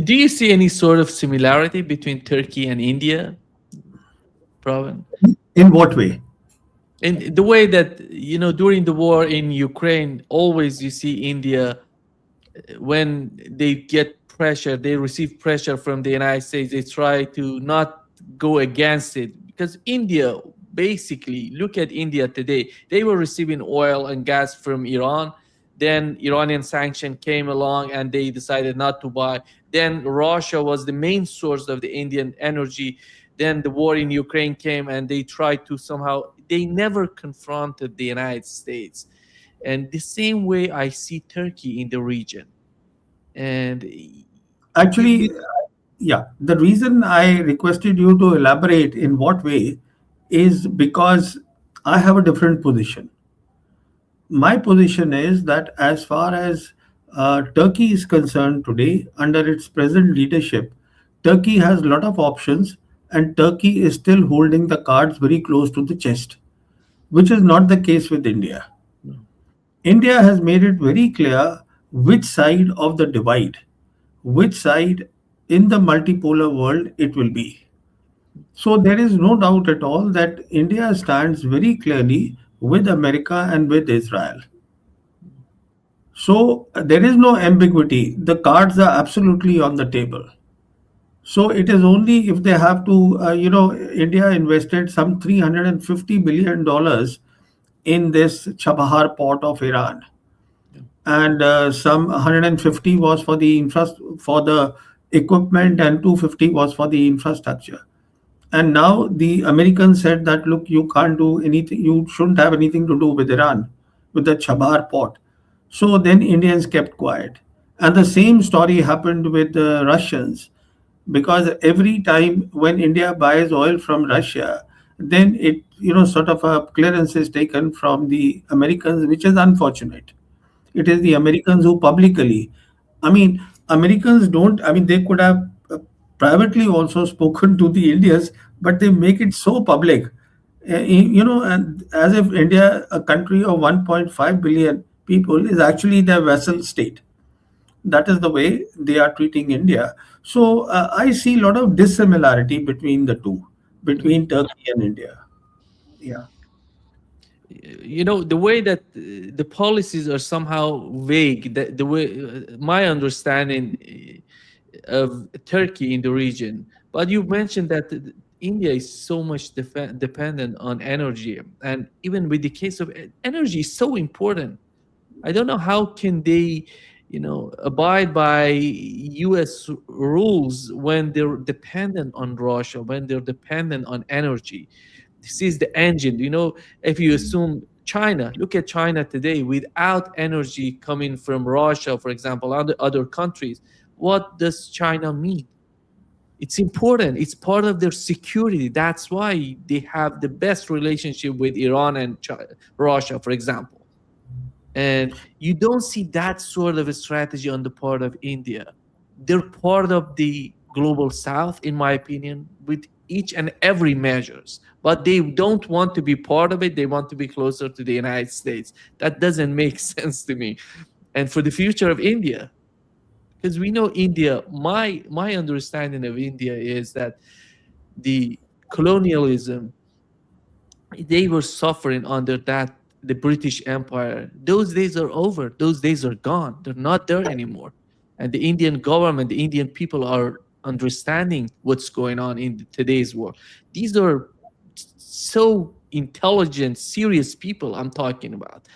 Do you see any sort of similarity between Turkey and India, Pravin? In what way? In the way that, during the war in Ukraine, always you see India, when they get pressure, they receive pressure from the United States, they try to not go against it. Because India, basically, look at India today. They were receiving oil and gas from Iran. Then Iranian sanction came along and they decided not to buy. Then Russia was the main source of the Indian energy. Then the war in Ukraine came and they tried to somehow, they never confronted the United States. And the same way I see Turkey in the region. And Actually, yeah, the reason I requested you to elaborate in what way is because I have a different position. My position is that as far as Turkey is concerned today, under its present leadership, Turkey has a lot of options, and Turkey is still holding the cards very close to the chest, which is not the case with India. India has made it very clear which side of the divide, which side in the multipolar world it will be. So there is no doubt at all that India stands very clearly with America and with Israel. So there is no ambiguity. The cards are absolutely on the table. So it is only if they have to, India invested some $350 billion in this Chabahar port of Iran, and some 150 was for the for the equipment, and 250 was for the infrastructure. And now the Americans said that, look, you can't do anything, you shouldn't have anything to do with Iran, with the Chabahar port. So then Indians kept quiet. And the same story happened with the Russians, because every time when India buys oil from Russia, then it, sort of a clearance is taken from the Americans, which is unfortunate. It is the Americans who publicly, I mean, Americans don't, I mean, they could have privately also spoken to the Indians, but they make it so public. And as if India, a country of 1.5 billion people, is actually their vassal state. That is the way they are treating India. So I see a lot of dissimilarity between the two, between Turkey and India. Yeah. the way that the policies are somehow vague, the way, my understanding of Turkey in the region. But you mentioned that India is so much dependent on energy, and even with the case of energy is so important. I don't know how can they, abide by U.S. rules when they're dependent on Russia, when they're dependent on energy. This is the engine. If you assume China, look at China today, without energy coming from Russia, for example, other countries, what does China mean? It's important. It's part of their security. That's why they have the best relationship with Iran and Russia, for example. And you don't see that sort of a strategy on the part of India. They're part of the global south, in my opinion, with each and every measures, but they don't want to be part of it. They want to be closer to the United States. That doesn't make sense to me. And for the future of India, because we know India, my understanding of India is that the colonialism, they were suffering under that, the British Empire. Those days are over. Those days are gone. They're not there anymore. And the Indian government, the Indian people are understanding what's going on in today's world. These are so intelligent, serious people I'm talking about.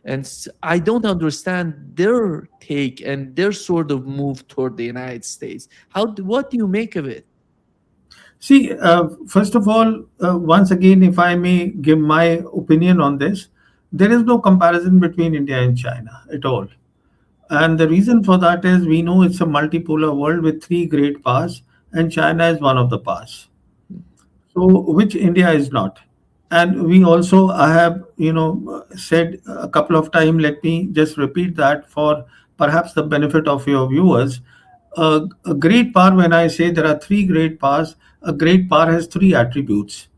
And I don't understand their take and their sort of move toward the United States. What do you make of it? See, first of all, once again, if I may give my opinion on this, there is no comparison between India and China at all. And the reason for that is we know it's a multipolar world with three great powers, and China is one of the powers. So, which India is not. And we also, I have, said a couple of times, let me just repeat that for perhaps the benefit of your viewers. A great power, when I say there are three great powers, a great power has three attributes.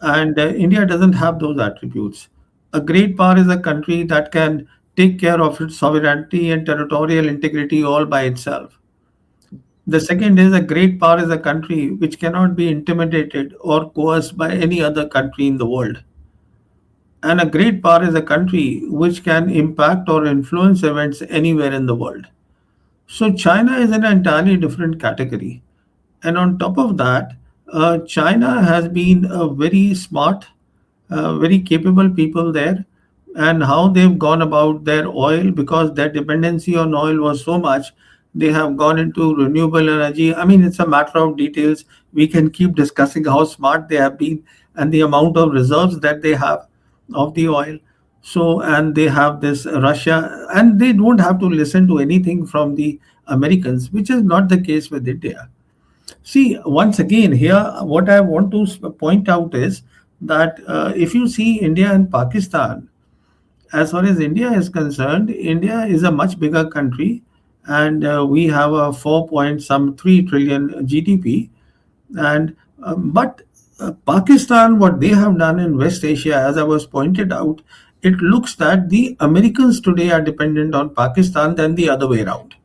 And India doesn't have those attributes. A great power is a country that can take care of its sovereignty and territorial integrity all by itself. The second is a great power is a country which cannot be intimidated or coerced by any other country in the world. And a great power is a country which can impact or influence events anywhere in the world. So China is in an entirely different category. And on top of that, China has been a very smart, very capable people there, and how they've gone about their oil, because their dependency on oil was so much, they have gone into renewable energy. I mean, it's a matter of details. We can keep discussing how smart they have been and the amount of reserves that they have of the oil. So, and they have this Russia, and they don't have to listen to anything from the Americans, which is not the case with India. See, once again, here, what I want to point out is that if you see India and Pakistan, as far as India is concerned, India is a much bigger country, and we have a 4 point some 3 trillion GDP. And but Pakistan, what they have done in West Asia, as I was pointed out, it looks that the Americans today are dependent on Pakistan than the other way around,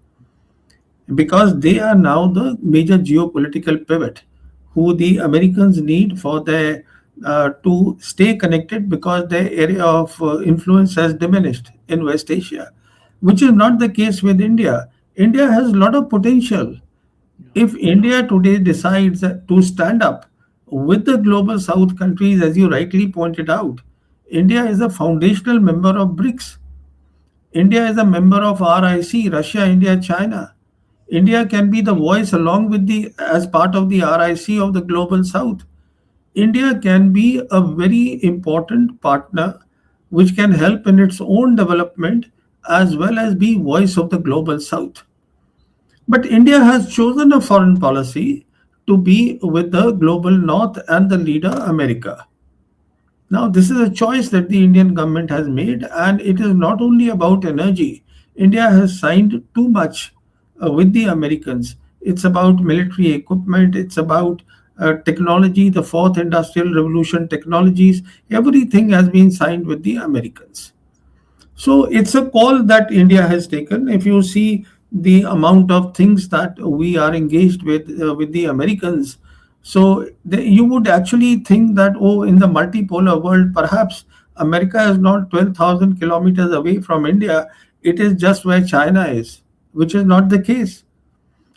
because they are now the major geopolitical pivot who the Americans need for their to stay connected, because their area of influence has diminished in West Asia, which is not the case with India. India has a lot of potential. Yeah. If India today decides to stand up with the global South countries, as you rightly pointed out, India is a foundational member of BRICS. India is a member of RIC, Russia, India, China. India can be the voice along with the as part of the RIC of the global south. India can be a very important partner which can help in its own development as well as be voice of the global south. But India has chosen a foreign policy to be with the global north and the leader America. Now, this is a choice that the Indian government has made, and it is not only about energy. India has signed too much with the Americans. It's about military equipment, it's about technology, the fourth industrial revolution technologies. Everything has been signed with the Americans. So it's a call that India has taken. If you see the amount of things that we are engaged with the Americans, so you would actually think that, oh, in the multipolar world, perhaps America is not 12,000 kilometers away from India. It is just where China is, which is not the case.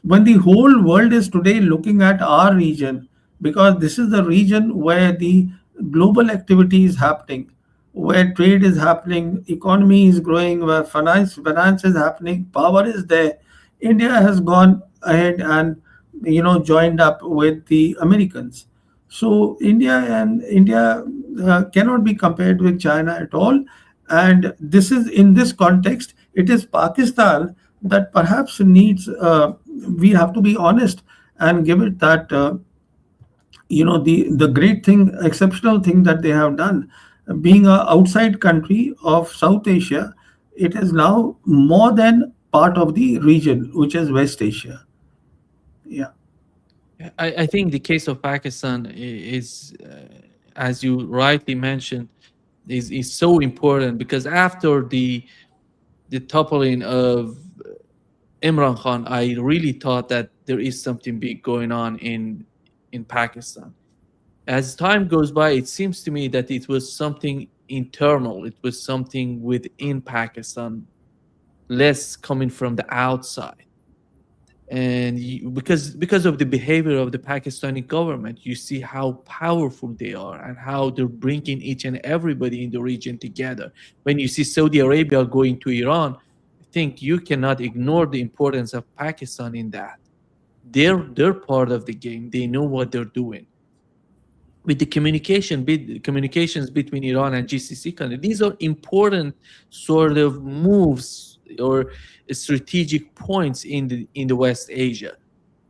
When the whole world is today looking at our region, because this is the region where the global activity is happening, where trade is happening, economy is growing, where finance is happening, power is there. India has gone ahead and joined up with the Americans. So India cannot be compared with China at all. And this is, in this context, it is Pakistan that perhaps needs. We have to be honest and give it that. The great thing, exceptional thing that they have done, being a outside country of South Asia, it is now more than part of the region, which is West Asia. Yeah. I think the case of Pakistan is, as you rightly mentioned, is so important because after the toppling of Imran Khan, I really thought that there is something big going on in Pakistan. As time goes by, it seems to me that it was something internal. It was something within Pakistan, less coming from the outside. And because of the behavior of the Pakistani government, you see how powerful they are and how they're bringing each and everybody in the region together. When you see Saudi Arabia going to Iran, I think you cannot ignore the importance of Pakistan in that. They're part of the game. They know what they're doing with the communications between Iran and GCC countries. These are important sort of moves or strategic points in the West Asia.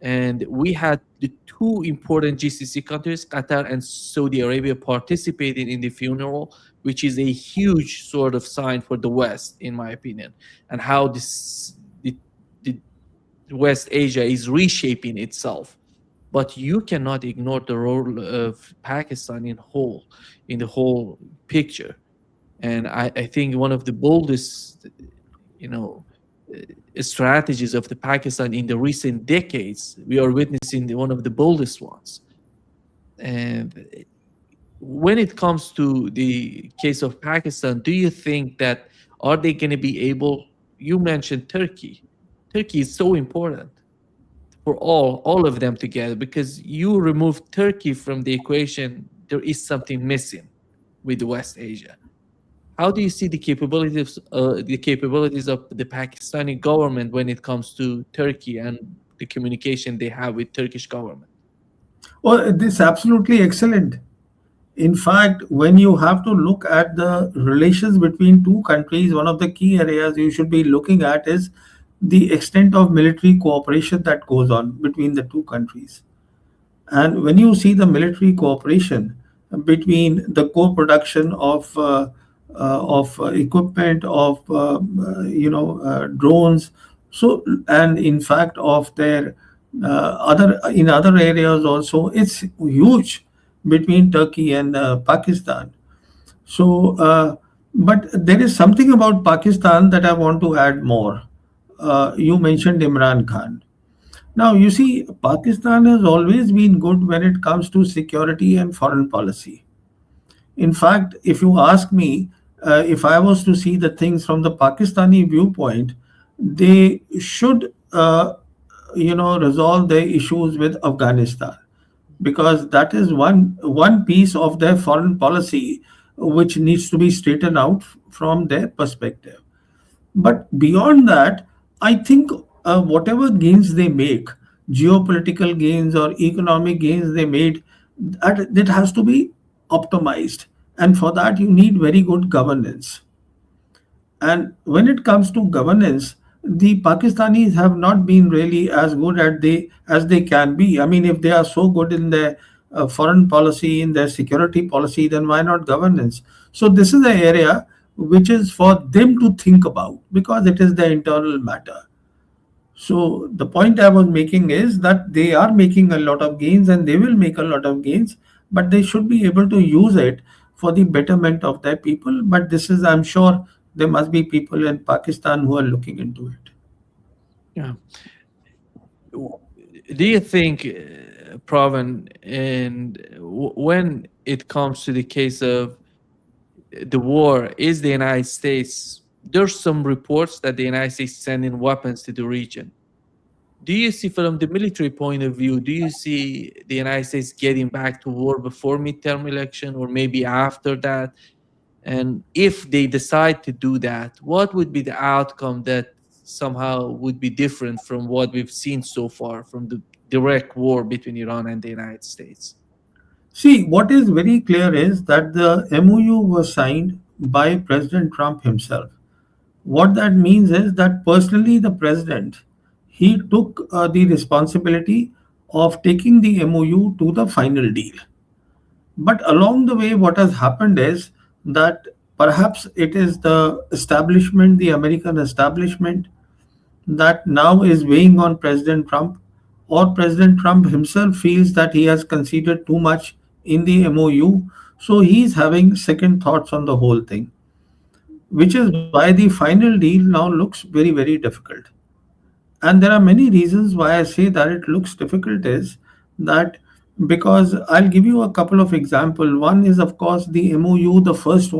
And we had the two important GCC countries, Qatar and Saudi Arabia, participating in the funeral, which is a huge sort of sign for the West, in my opinion, and how the West Asia is reshaping itself. But you cannot ignore the role of Pakistan in the whole picture. And I think one of the boldest, you know, strategies of the Pakistan in the recent decades. We are witnessing one of the boldest ones. And when it comes to the case of Pakistan, do you think that are they going to be able? You mentioned Turkey. Turkey is so important for all of them together, because you remove Turkey from the equation, there is something missing with West Asia. How do you see the capabilities of the Pakistani government when it comes to Turkey and the communication they have with Turkish government? Well, this is absolutely excellent. In fact, when you have to look at the relations between two countries, one of the key areas you should be looking at is the extent of military cooperation that goes on between the two countries. And when you see the military cooperation between the co-production of equipment, of drones, so and in fact of their other in other areas also, it's huge between Turkey and Pakistan. So, but there is something about Pakistan that I want to add more. You mentioned Imran Khan. Now, you see, Pakistan has always been good when it comes to security and foreign policy. In fact, if you ask me, if I was to see the things from the Pakistani viewpoint, they should, resolve their issues with Afghanistan, because that is one piece of their foreign policy which needs to be straightened out from their perspective. But beyond that, I think whatever gains they make, geopolitical gains or economic gains they made, that has to be optimized. And for that, you need very good governance. And when it comes to governance, the Pakistanis have not been really as good at as they can be. I mean, if they are so good in their foreign policy, in their security policy, then why not governance? So this is the area which is for them to think about, because it is their internal matter. So the point I was making is that they are making a lot of gains and they will make a lot of gains, but they should be able to use it for the betterment of their people. But this is, I'm sure, there must be people in Pakistan who are looking into it. Yeah. Do you think, Pravin, and when it comes to the case of the war, is the United States? There's some reports that the United States sending weapons to the region. Do you see, from the military point of view, do you see the United States getting back to war before midterm election or maybe after that? And if they decide to do that, what would be the outcome that somehow would be different from what we've seen so far from the direct war between Iran and the United States? See, what is very clear is that the MOU was signed by President Trump himself. What that means is that personally, the president, he took the responsibility of taking the MOU to the final deal. But along the way, what has happened is that perhaps it is the establishment, the American establishment, that now is weighing on President Trump, or President Trump himself feels that he has conceded too much in the MOU. So he's having second thoughts on the whole thing, which is why the final deal now looks very, very difficult. And there are many reasons why I say that it looks difficult is that, because I'll give you a couple of examples. One is, of course, the MOU. The first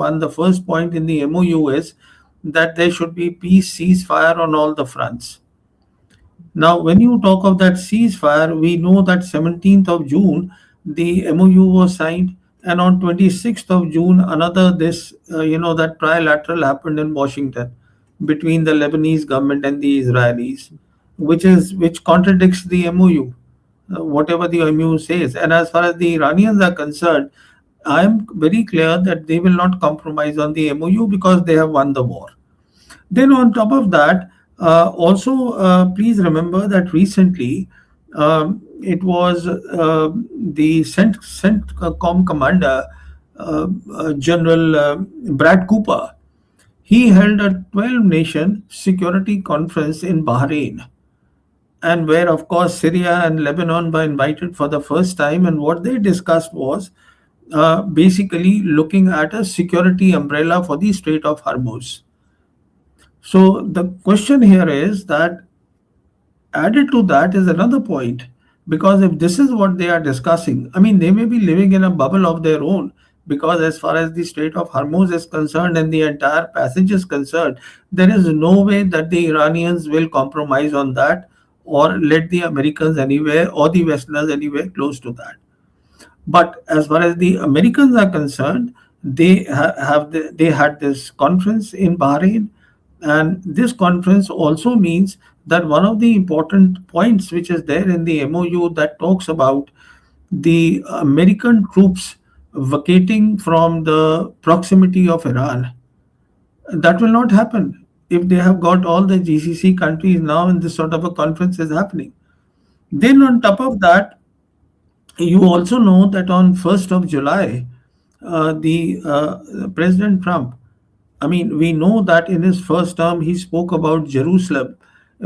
point in the MOU is that there should be peace, ceasefire on all the fronts. Now, when you talk of that ceasefire, we know that 17th of June, the MOU was signed, and on 26th of June, another that trilateral happened in Washington between the Lebanese government and the Israelis, which contradicts the MOU, whatever the MOU says. And as far as the Iranians are concerned, I am very clear that they will not compromise on the MOU because they have won the war. Then, on top of that, also please remember that recently it was the CENTCOM commander, General Brad Cooper. He held a 12-nation security conference in Bahrain, and where, of course, Syria and Lebanon were invited for the first time. And what they discussed was basically looking at a security umbrella for the Strait of Hormuz. So the question here is that added to that is another point, because if this is what they are discussing, I mean, they may be living in a bubble of their own, because as far as the Strait of Hormuz is concerned and the entire passage is concerned, there is no way that the Iranians will compromise on that or let the Americans anywhere or the Westerners anywhere close to that. But as far as the Americans are concerned, they had this conference in Bahrain, and this conference also means that one of the important points which is there in the MOU that talks about the American troops vacating from the proximity of Iran, that will not happen if they have got all the GCC countries now and this sort of a conference is happening. Then on top of that, you also know that on 1st of July, the President Trump, I mean, we know that in his first term he spoke about Jerusalem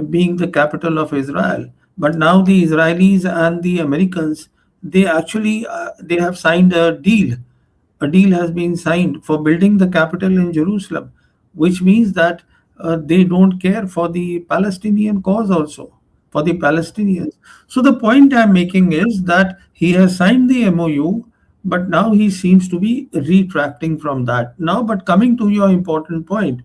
being the capital of Israel. But now the Israelis and the Americans, they have signed a deal. A deal has been signed for building the capital in Jerusalem, which means that they don't care for the Palestinian cause also, for the Palestinians. So the point I'm making is that he has signed the MOU, but now he seems to be retracting from that. Now, but coming to your important point,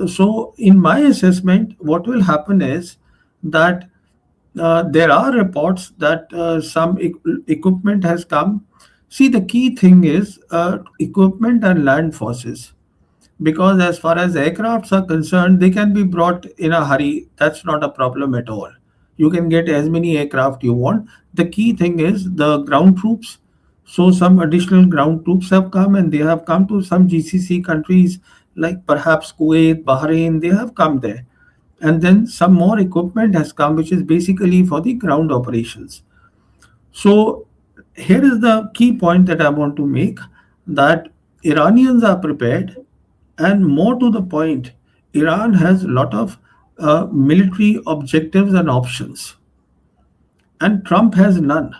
so in my assessment, what will happen is that there are reports that some equipment has come. See, the key thing is equipment and land forces, because as far as aircrafts are concerned, they can be brought in a hurry. That's not a problem at all. You can get as many aircraft you want. The key thing is the ground troops. So some additional ground troops have come, and they have come to some GCC countries like perhaps Kuwait, Bahrain. They have come there, and then some more equipment has come, which is basically for the ground operations. So here is the key point that I want to make, that Iranians are prepared, and more to the point, Iran has a lot of military objectives and options, and Trump has none.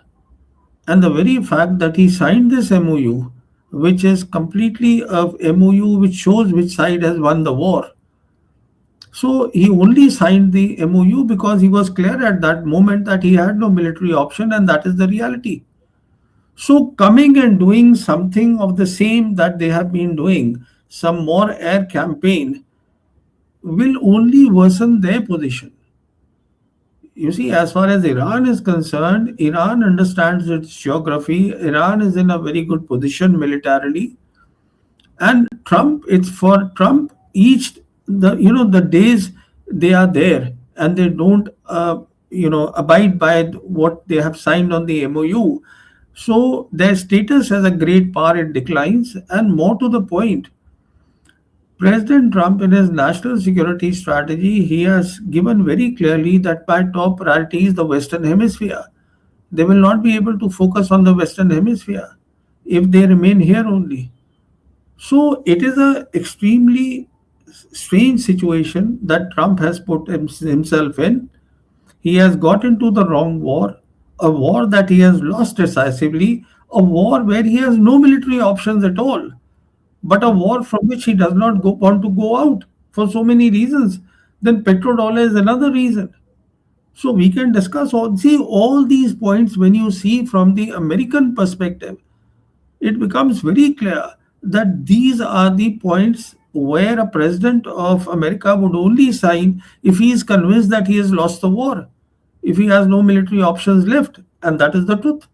And the very fact that he signed this MOU, which is completely a MOU which shows which side has won the war. So he only signed the MOU because he was clear at that moment that he had no military option, and that is the reality. So coming and doing something of the same that they have been doing, some more air campaign, will only worsen their position. You see, as far as Iran is concerned, Iran understands its geography. Iran is in a very good position militarily. And Trump, it's for Trump, each the days they are there and they don't abide by what they have signed on the MOU. So their status as a great power, it declines. And more to the point, President Trump, in his national security strategy, he has given very clearly that my top priority is the Western Hemisphere. They will not be able to focus on the Western Hemisphere if they remain here only. So it is a extremely strange situation that Trump has put himself in. He has got into the wrong war, a war that he has lost decisively, a war where he has no military options at all, but a war from which he does not want to go out for so many reasons. Then petrodollar is another reason. So we can discuss all these points. When you see from the American perspective, it becomes very clear that these are the points where a president of America would only sign if he is convinced that he has lost the war, if he has no military options left, and that is the truth.